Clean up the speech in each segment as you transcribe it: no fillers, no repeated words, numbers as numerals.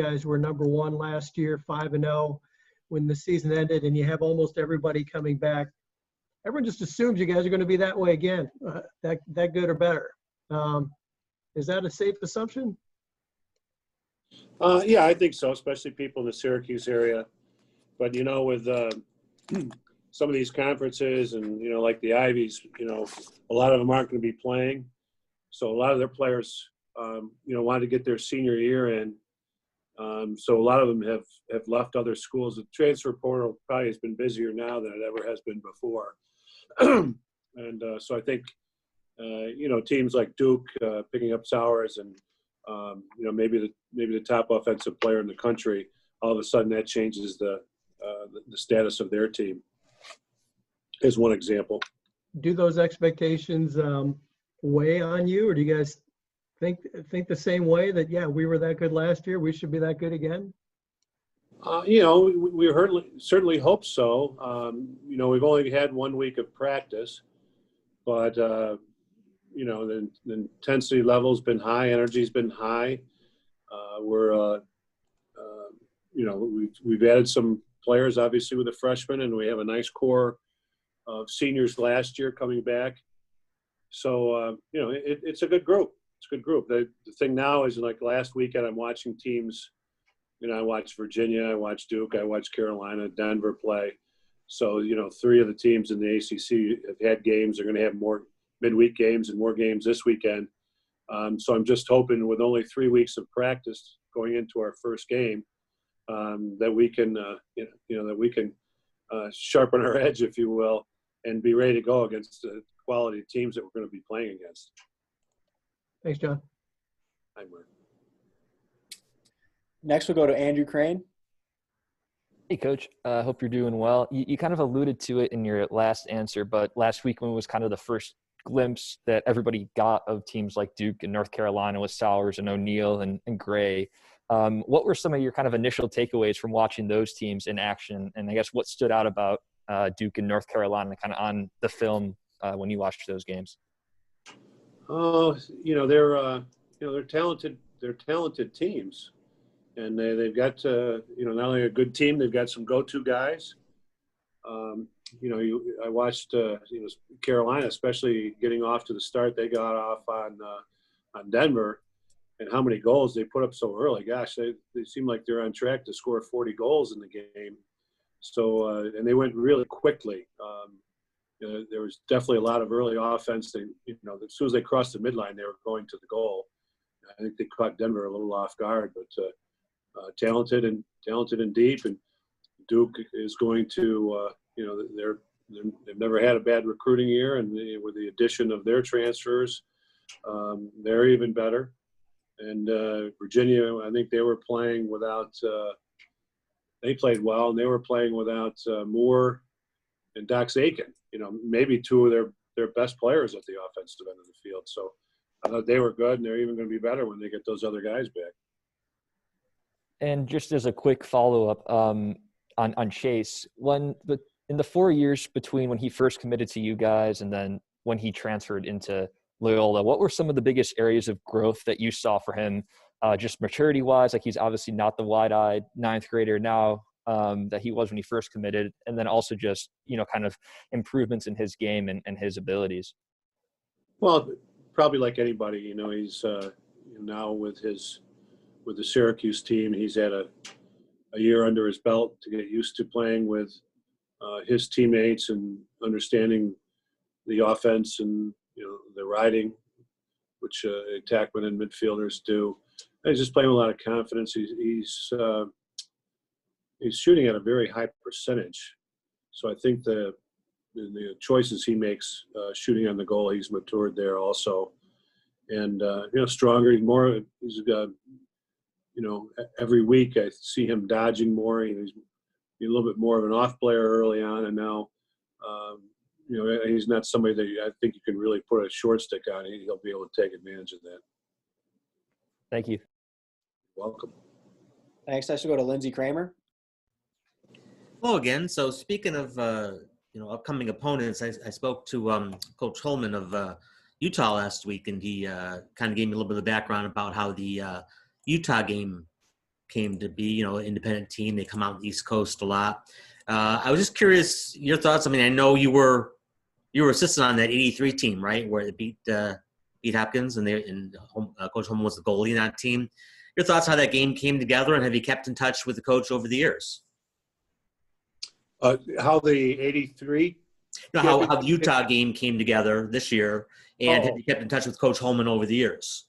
guys were number one last year, 5-0 when the season ended, and you have almost everybody coming back. Everyone just assumes you guys are going to be that way again, that good or better. Is that a safe assumption? Yeah, I think so, especially people in the Syracuse area. But, with some of these conferences and, like the Ivies, a lot of them aren't going to be playing. So a lot of their players, wanted to get their senior year in. So a lot of them have left other schools. The transfer portal probably has been busier now than it ever has been before. And so I think, teams like Duke picking up Sowers and, maybe the top offensive player in the country, all of a sudden that changes the status of their team is one example. Do those expectations weigh on you, or do you guys think the same way that, yeah, we were that good last year, we should be that good again? We certainly hope so. We've only had 1 week of practice, but the intensity level's been high, energy's been high. We've added some players, obviously, with the freshmen, and we have a nice core of seniors last year coming back. So, it's a good group. It's a good group. The thing now is, like last weekend, I'm watching teams. I watched Virginia, I watched Duke, I watched Carolina, Denver play. So, 3 of the teams in the ACC have had games. They're going to have more midweek games and more games this weekend. So I'm just hoping with only 3 weeks of practice going into our first game that we can, sharpen our edge, if you will, and be ready to go against the quality teams that we're going to be playing against. Thanks, John. Hi, Mark. Next, we'll go to Andrew Crane. Hey, Coach. Hope you're doing well. You kind of alluded to it in your last answer, but last week when it was kind of the first glimpse that everybody got of teams like Duke and North Carolina with Sowers and O'Neal and Gray. What were some of your kind of initial takeaways from watching those teams in action? And I guess what stood out about Duke and North Carolina kind of on the film when you watched those games? Oh, they're talented. They're talented teams, and they've got not only a good team, they've got some go-to guys. I watched Carolina, especially getting off to the start they got off on Denver, and how many goals they put up so early. Gosh, they seem like they're on track to score 40 goals in the game. So and they went really quickly. There was definitely a lot of early offense. As soon as they crossed the midline, they were going to the goal. I think they caught Denver a little off guard, but talented and deep. And Duke is going to, they've never had a bad recruiting year, and with the addition of their transfers, they're even better. And Virginia, I think they were playing without. They played well, and they were playing without Moore and Dox Aiken. Maybe 2 of their best players at the offensive end of the field. So I thought they were good, and they're even going to be better when they get those other guys back. And just as a quick follow-up on Chase, in the 4 years between when he first committed to you guys and then when he transferred into Loyola, what were some of the biggest areas of growth that you saw for him, just maturity-wise? Like, he's obviously not the wide-eyed 9th grader now that he was when he first committed, and then also just, kind of improvements in his game and his abilities. Well, probably like anybody, he's now with the Syracuse team, he's had a year under his belt to get used to playing with his teammates and understanding the offense and, the riding, which attackmen and midfielders do. And he's just playing with a lot of confidence. He's shooting at a very high percentage. So I think the choices he makes shooting on the goal, he's matured there also. And, stronger, he's every week I see him dodging more. He's a little bit more of an off player early on, and now, he's not somebody that I think you can really put a short stick on. He'll be able to take advantage of that. Thank you. Welcome. Next, I should go to Lindsey Kramer. Hello again. So speaking of upcoming opponents, I spoke to Coach Holman of Utah last week, and he kind of gave me a little bit of background about how the Utah game came to be, independent team. They come out on the East Coast a lot. I was just curious your thoughts. I mean, I know you were assistant on that '83 team, right, where they beat Hopkins, and Coach Holman was the goalie in that team. Your thoughts how that game came together, and have you kept in touch with the coach over the years? How the '83? How the Utah game came together this year, and have you kept in touch with Coach Holman over the years?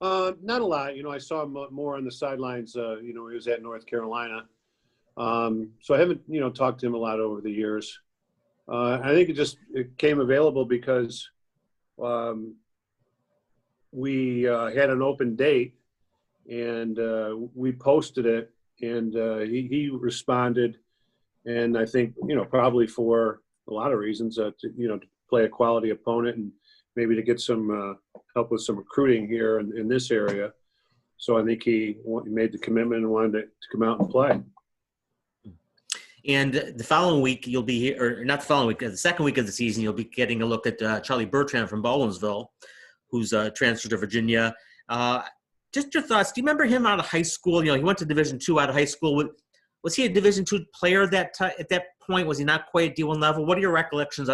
Not a lot. I saw him more on the sidelines. He was at North Carolina. So I haven't, talked to him a lot over the years. I think it came available because we had an open date, and we posted it, and he responded. And I think, probably for a lot of reasons, to play a quality opponent and maybe to get some help with some recruiting here in this area. So I think he made the commitment and wanted to come out and play. And the following week, you'll be here, or not the following week, the second week of the season, you'll be getting a look at Charlie Bertrand from Baldwinsville, who's transferred to Virginia. Just your thoughts. Do you remember him out of high school? He went to Division II out of high school. Was he a Division II player at that point? Was he not quite at D1 level? What are your recollections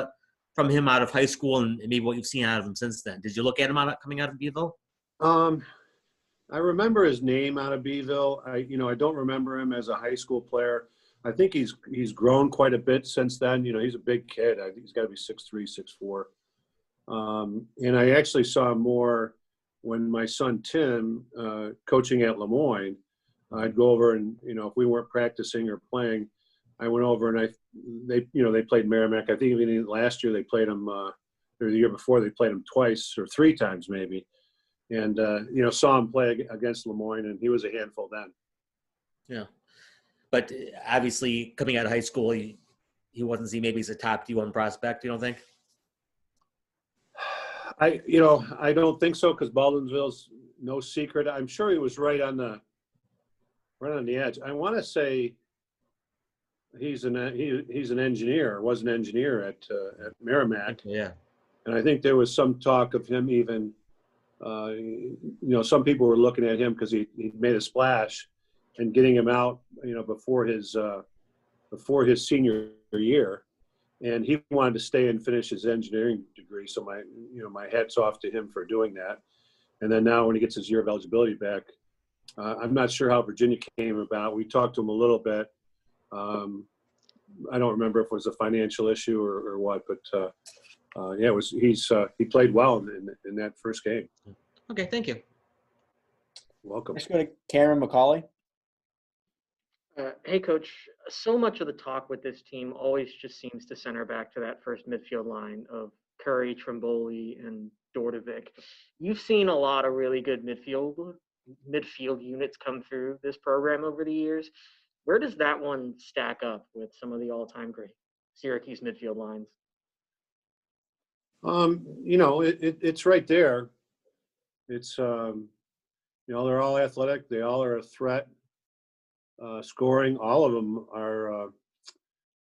from him out of high school, and maybe what you've seen out of him since then? Did you look at him coming out of Beeville? I remember his name out of Beeville. I don't remember him as a high school player. I think he's grown quite a bit since then. He's a big kid. I think he's got to be 6'3", 6'4". And I actually saw him more when my son Tim, coaching at Lemoyne. I'd go over and, if we weren't practicing or playing, I went over and they played Merrimack. I think even last year they played them, or the year before they played them twice or three times maybe. And, saw him play against Lemoyne, and he was a handful then. Yeah. But obviously coming out of high school, he wasn't seen maybe as a top D1 prospect, you don't think? I don't think so, because Baldwinsville's no secret. I'm sure he was right on the edge. I want to say he's an engineer, was an engineer at Merrimack. Yeah. And I think there was some talk of him even, some people were looking at him because he made a splash and getting him out, before his senior year. And he wanted to stay and finish his engineering degree. So my hat's off to him for doing that. And then now when he gets his year of eligibility back, I'm not sure how Virginia came about. We talked to him a little bit. I don't remember if it was a financial issue or what, but he played well in that first game. Okay, thank you. Welcome. Let's go to Karen McCauley. Hey, Coach. So much of the talk with this team always just seems to center back to that first midfield line of Curry, Trimboli, and Dordovic. You've seen a lot of really good midfield units come through this program over the years. Where does that one stack up with some of the all-time great Syracuse midfield lines? It's right there. It's they're all athletic. They all are a threat. Scoring, all of them are,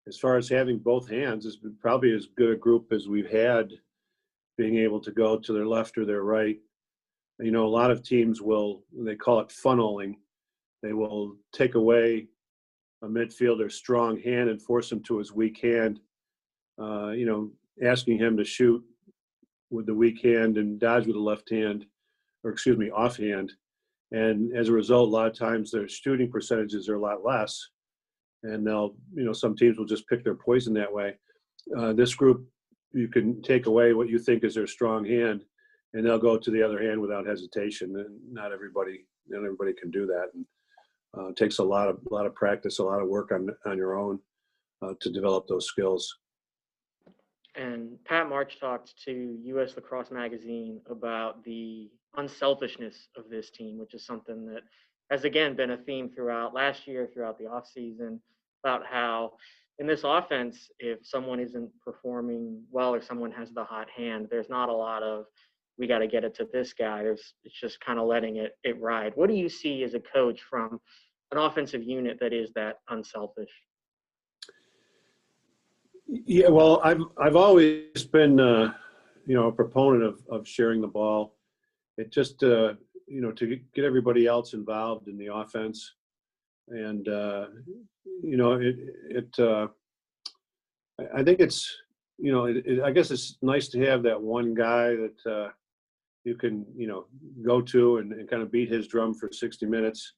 as far as having both hands, is probably as good a group as we've had, being able to go to their left or their right. A lot of teams they call it funneling. They will take away a midfielder's strong hand and force him to his weak hand, asking him to shoot with the weak hand and dodge with the left hand, offhand. And as a result, a lot of times their shooting percentages are a lot less. And some teams will just pick their poison that way. This group, you can take away what you think is their strong hand, and they'll go to the other hand without hesitation. And not everybody can do that. And it takes a lot of practice, a lot of work on your own to develop those skills. And Pat March talked to U.S. Lacrosse Magazine about the unselfishness of this team, which is something that has, again, been a theme throughout last year, throughout the offseason, about how in this offense, if someone isn't performing well or someone has the hot hand, there's not a lot of, we got to get it to this guy. It's just kind of letting it ride. What do you see as a coach from an offensive unit that is that unselfish? Yeah, well, I've always been, a proponent of sharing the ball. It just, to get everybody else involved in the offense. And I think it's, I guess it's nice to have that one guy that you can, go to and kind of beat his drum for 60 minutes.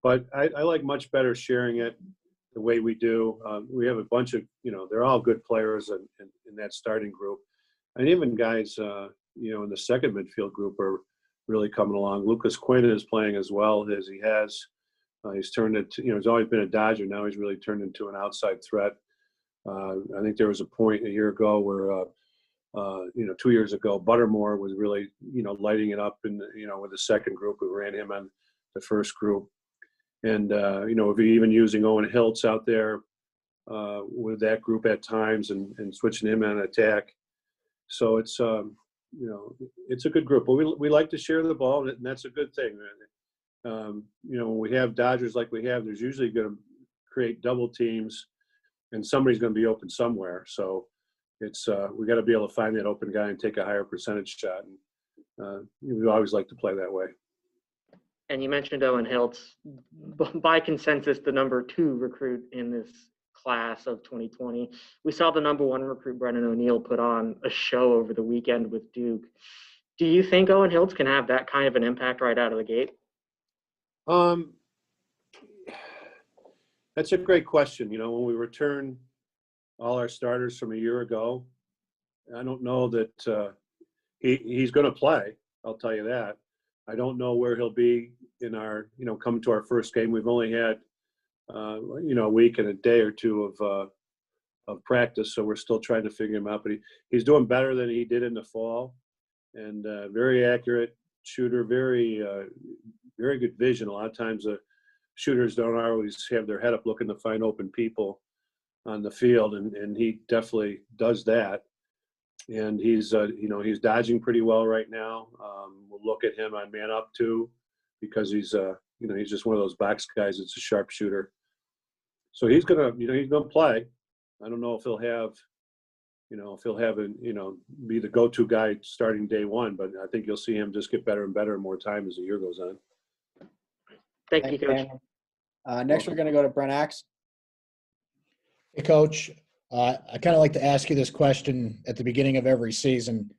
But I like much better sharing it the way we do. We have a bunch of, they're all good players in that starting group. And even guys, in the second midfield group are really coming along. Lucas Quinn is playing as well as he has. He's turned into, he's always been a Dodger. Now he's really turned into an outside threat. I think there was a point a year ago where, 2 years ago, Buttermore was really, lighting it up in, with the second group. We ran him on the first group. And, we're even using Owen Hiltz out there with that group at times and switching him on attack. So it's, it's a good group. But we like to share the ball, and that's a good thing. When we have Dodgers like we have, there's usually going to create double teams, and somebody's going to be open somewhere. So it's we got to be able to find that open guy and take a higher percentage shot. And we always like to play that way. And you mentioned Owen Hiltz, by consensus, the number 2 recruit in this class of 2020. We saw the number 1 recruit, Brennan O'Neill, put on a show over the weekend with Duke. Do you think Owen Hiltz can have that kind of an impact right out of the gate? That's a great question. When we return all our starters from a year ago, I don't know that he's going to play. I'll tell you that. I don't know where he'll be in our, coming to our first game. We've only had, a week and a day or two of practice, so we're still trying to figure him out. But he's doing better than he did in the fall, and very accurate shooter, very very good vision. A lot of times shooters don't always have their head up looking to find open people on the field, and he definitely does that. And he's he's dodging pretty well right now. We'll look at him on man up too, because he's he's just one of those box guys. It's a sharp shooter. So he's gonna play. I don't know if he'll have be the go-to guy starting day one, but I think you'll see him just get better and better and more time as the year goes on. Thank you, Coach. Next, we're going to go to Brent Axe. Hey, Coach. I kind of like to ask you this question at the beginning of every season.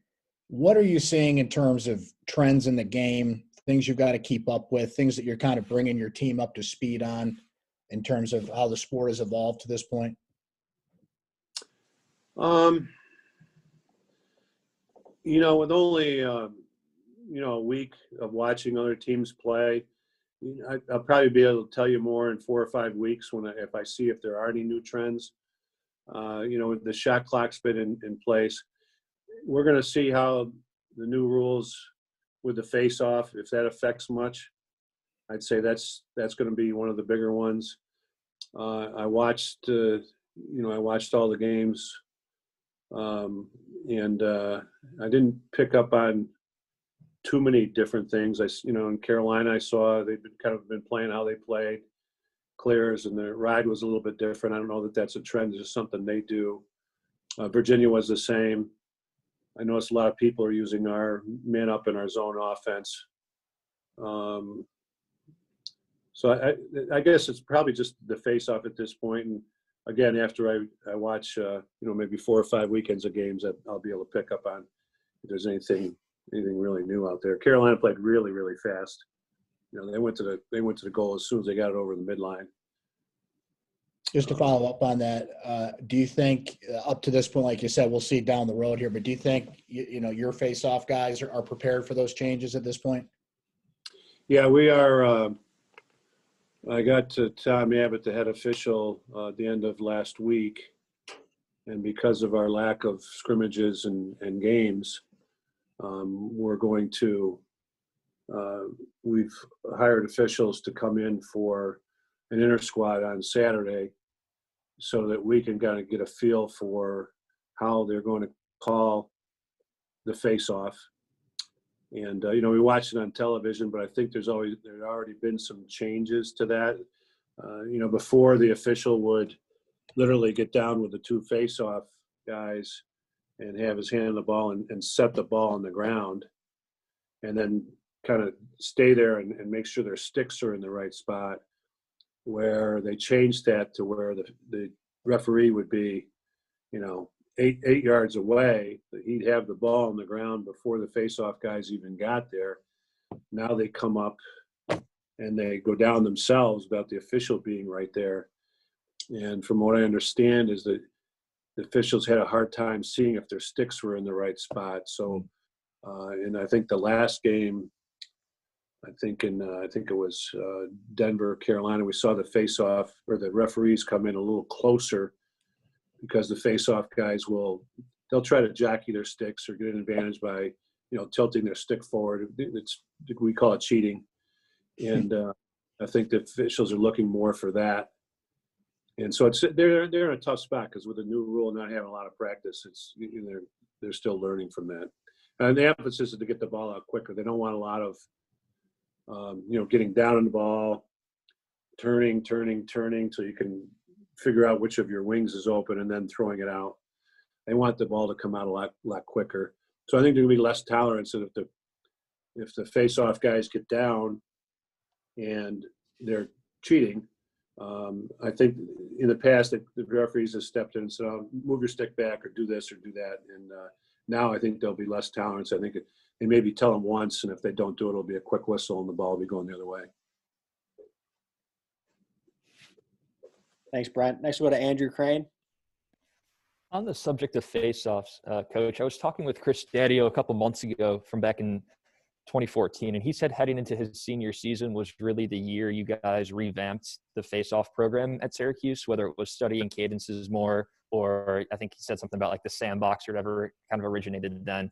What are you seeing in terms of trends in the game, things you've got to keep up with, things that you're kind of bringing your team up to speed on in terms of how the sport has evolved to this point? With only, a week of watching other teams play, I'll probably be able to tell you more in 4 or 5 weeks if I see if there are any new trends. The shot clock's been in place. We're going to see how the new rules with the face-off, if that affects much. I'd say that's going to be one of the bigger ones. I watched all the games, and I didn't pick up on too many different things. In Carolina, I saw they've been playing how they played. Clears, and the ride was a little bit different. I don't know that that's a trend. It's just something they do. Virginia was the same. I noticed a lot of people are using our man up in our zone offense. So I guess it's probably just the face off at this point. And again, after I watch, maybe 4 or 5 weekends of games, that I'll be able to pick up on if there's anything really new out there. Carolina played really, really fast. They went to the goal as soon as they got it over the midline. Just to follow up on that, do you think up to this point, like you said, we'll see down the road here, but do you think your face-off guys are prepared for those changes at this point? Yeah, we are. I got to Tom Abbott, the head official, at the end of last week, and because of our lack of scrimmages and games, we're going to. We've hired officials to come in for an inter squad on Saturday so that we can kind of get a feel for how they're going to call the face-off. And, we watch it on television, but I think there's already been some changes to that. Before the official would literally get down with the 2 face-off guys and have his hand on the ball and set the ball on the ground, and then kind of stay there and make sure their sticks are in the right spot. where they changed that to where the referee would be, 8 yards away. He'd have the ball on the ground before the face-off guys even got there. Now they come up and they go down themselves without the official being right there. And from what I understand is that the officials had a hard time seeing if their sticks were in the right spot. So, and I think the last game, I think it was Denver, Carolina, we saw the face-off or the referees come in a little closer because the face-off guys they'll try to jockey their sticks or get an advantage by, tilting their stick forward. We call it cheating. And I think the officials are looking more for that. And so they're in a tough spot because with the new rule and not having a lot of practice, they're still learning from that. And the emphasis is to get the ball out quicker. They don't want a lot of, getting down on the ball, turning till you can figure out which of your wings is open and then throwing it out. They want the ball to come out a lot quicker. So I think there'll be less tolerance if the face-off guys get down and they're cheating. I think in the past the referees have stepped in and said, "Oh, move your stick back or do this or do that." And now I think there'll be less tolerance. I think they maybe tell them once, and if they don't do it, it'll be a quick whistle and the ball will be going the other way. Thanks, Brent. Next, we'll go to Andrew Crane. On the subject of face-offs, Coach, I was talking with Chris Stadio a couple months ago from back in 2014, and he said heading into his senior season was really the year you guys revamped the face-off program at Syracuse, whether it was studying cadences more, or I think he said something about like the sandbox or whatever kind of originated then.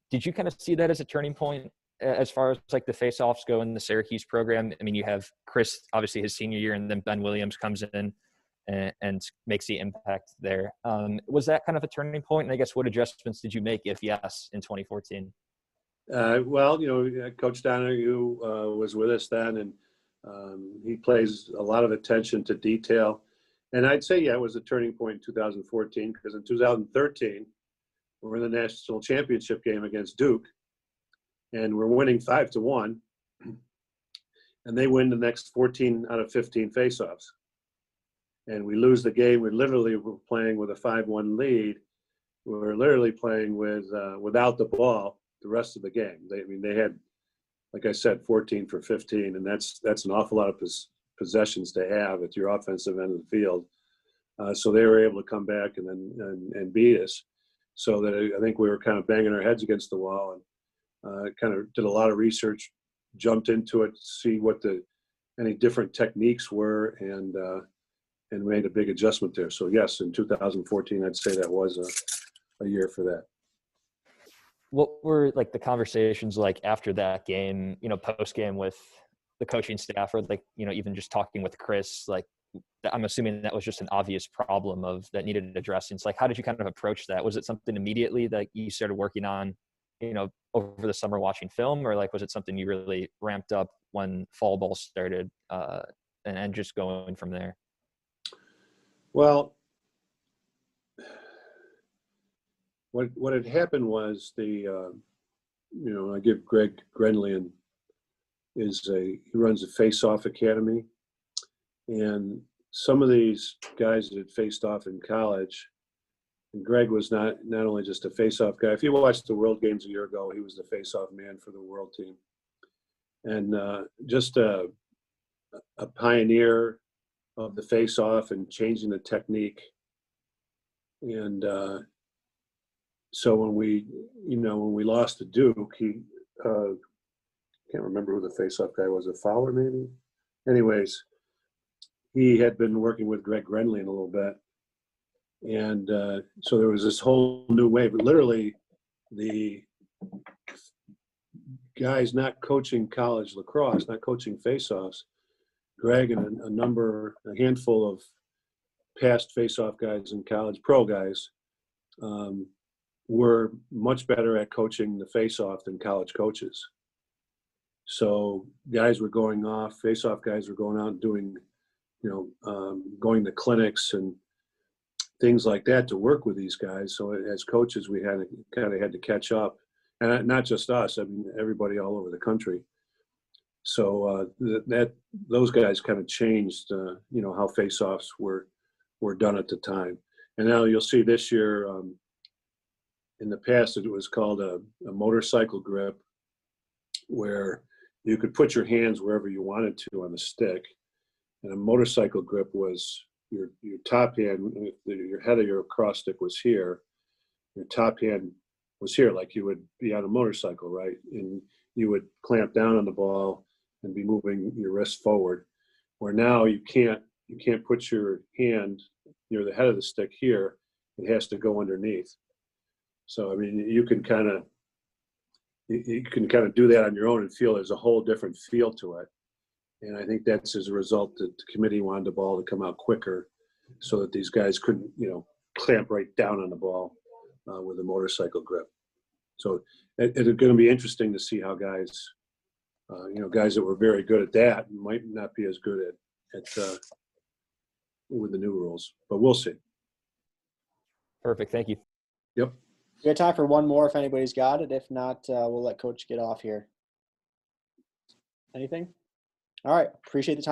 Did you kind of see that as a turning point as far as like the face-offs go in the Syracuse program? I mean, you have Chris, obviously his senior year, and then Ben Williams comes in and makes the impact there. Was that kind of a turning point? And I guess what adjustments did you make, if yes, in 2014? Coach Donahue was with us then, and he plays a lot of attention to detail. And I'd say, it was a turning point in 2014 because in 2013, we're in the national championship game against Duke, and we're winning 5-1, and they win the next 14 out of 15 faceoffs. And we lose the game. We literally were playing with a 5-1 lead. We were literally playing without the ball the rest of the game. They had, like I said, 14 for 15, and that's an awful lot of possessions to have at your offensive end of the field. So they were able to come back and beat us. So that I think we were kind of banging our heads against the wall, and kind of did a lot of research, jumped into it, see what any different techniques were, and made a big adjustment there. So yes, in 2014, I'd say that was a year for that. What were like the conversations like after that game, post game with the coaching staff, or like, even just talking with Chris? Like, I'm assuming that was just an obvious problem that needed addressing. So like, how did you kind of approach that? Was it something immediately that you started working on, over the summer watching film, or like, was it something you really ramped up when fall ball started, and just going from there? Well, what had happened was I give Greg Grenlian he runs a Faceoff Academy, and some of these guys that had faced off in college, and Greg was not only just a face-off guy. If you watched the World Games a year ago, he was the face-off man for the world team, and just a pioneer of the face-off and changing the technique. And so when we lost to Duke, he can't remember who the face-off guy was, a Fowler maybe? Anyways, he had been working with Greg Grenlian a little bit. And so there was this whole new wave. But literally, the guys not coaching college lacrosse, not coaching face-offs, Greg and a handful of past face-off guys in college, pro guys, were much better at coaching the face-off than college coaches. So guys were going off, face-off guys were going out and doing, going to clinics and things like that to work with these guys. So as coaches, we had to catch up, and not just us. I mean, everybody all over the country. So those guys kind of changed, how faceoffs were done at the time. And now you'll see this year. In the past, it was called a motorcycle grip, where you could put your hands wherever you wanted to on the stick. And a motorcycle grip was your top hand, your head of your cross stick was here. Your top hand was here, like you would be on a motorcycle, right? And you would clamp down on the ball and be moving your wrist forward. Where now you can't put your hand near the head of the stick here. It has to go underneath. So I mean, you can kind of do that on your own and feel there's a whole different feel to it. And I think that's as a result that the committee wanted the ball to come out quicker, so that these guys couldn't, clamp right down on the ball with a motorcycle grip. So it's going to be interesting to see how guys, guys that were very good at that might not be as good at with the new rules, but we'll see. Perfect. Thank you. Yep. We got time for one more if anybody's got it. If not, we'll let Coach get off here. Anything? All right. Appreciate the time.